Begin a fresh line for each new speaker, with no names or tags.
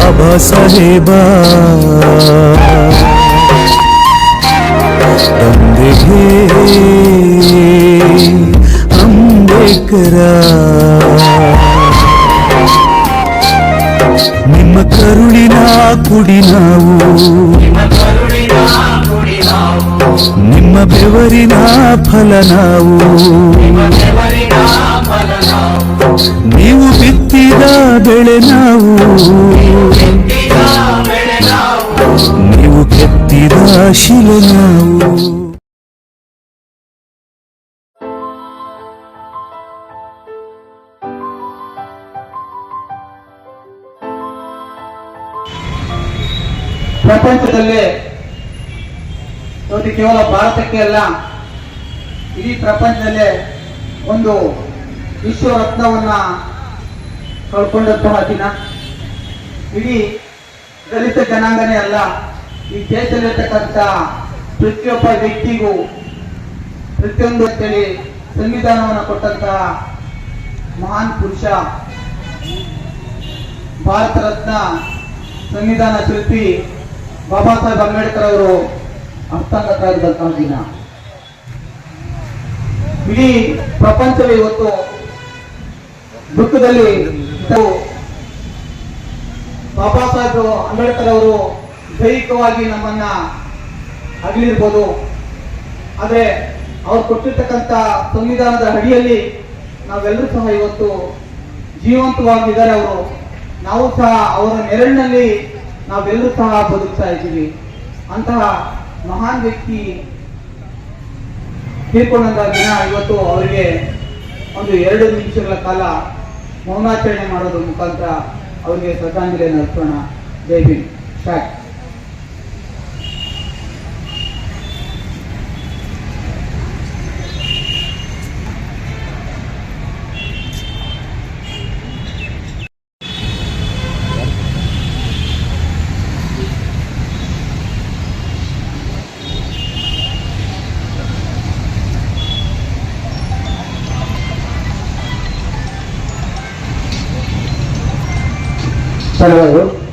ಬಾಬಾ ಸಾಹೇಬ ತಂದೆಗೆ ಅಂಬೇಡ್ಕರ ನಿಮ್ಮ ಕರುಳಿನ ಕುಡಿ ನಾವು, ನಿಮ್ಮ ಬೆವರಿನ ಫಲ ನಾವು, ನೀವು ಬಿತ್ತಿದ ಬೆಳೆ ನಾವು, ನೀವು ಕೆತ್ತಿದ ಶಿಲೆ ನಾವು.
ಪ್ರಪಂಚದಲ್ಲೇ ಇವತ್ತು ಕೇವಲ ಭಾರತಕ್ಕೆ ಅಲ್ಲ, ಇಡೀ ಪ್ರಪಂಚದಲ್ಲೇ ಒಂದು ವಿಶ್ವ ರತ್ನವನ್ನ ಕಳ್ಕೊಂಡಂತಹ ದಿನ. ಇಡೀ ದಲಿತ ಜನಾಂಗನೇ ಅಲ್ಲ, ಈ ದೇಶದಲ್ಲಿರ್ತಕ್ಕಂಥ ಪ್ರತಿಯೊಬ್ಬ ವ್ಯಕ್ತಿಗೂ ಪ್ರತಿಯೊಂದು ಅಂತೇಳಿ ಸಂವಿಧಾನವನ್ನು ಕೊಟ್ಟಂತಹ ಮಹಾನ್ ಪುರುಷ, ಭಾರತ ರತ್ನ ಸಂವಿಧಾನ ಶಿಲ್ಪಿ ಬಾಬಾ ಸಾಹೇಬ್ ಅಂಬೇಡ್ಕರ್ ಅವರು ಹಸ್ತಾಂತರಾದಂತಹ ದಿನ. ಇಡೀ ಪ್ರಪಂಚವೇ ಇವತ್ತು ದುಃಖದಲ್ಲಿ ಬಾಬಾ ಸಾಹೇಬ್ ಅಂಬೇಡ್ಕರ್ ಅವರು ದೈಹಿಕವಾಗಿ ನಮ್ಮನ್ನ ಅಗಲಿರ್ಬೋದು, ಆದ್ರೆ ಅವ್ರು ಕೊಟ್ಟಿರ್ತಕ್ಕಂಥ ಸಂವಿಧಾನದ ಅಡಿಯಲ್ಲಿ ನಾವೆಲ್ಲರೂ ಸಹ ಇವತ್ತು ಜೀವಂತವಾಗಿದ್ದಾರೆ. ಅವರು ನಾವು ಸಹ ಅವರ ನೆರಳಿನಲ್ಲಿ ನಾವೆಲ್ಲರೂ ಸಹ ಬದುಕ್ತಾ ಇದ್ದೀವಿ. ಅಂತಹ ಮಹಾನ್ ವ್ಯಕ್ತಿ ತೀರ್ಕೊಂಡಂತಹ ದಿನ ಇವತ್ತು ಅವರಿಗೆ ಒಂದು 2 ನಿಮಿಷಗಳ ಕಾಲ ಮೌನಾಚರಣೆ ಮಾಡೋದ್ರ ಮುಖಾಂತರ ಅವರಿಗೆ ಶ್ರದ್ಧಾಂಜಲಿಯನ್ನು ಅರ್ಪೋಣ. ಜೈ ಭೀಮ್. ಸ್ಟಾರ್ಟ್. ಧನ್ಯವಾದಗಳು.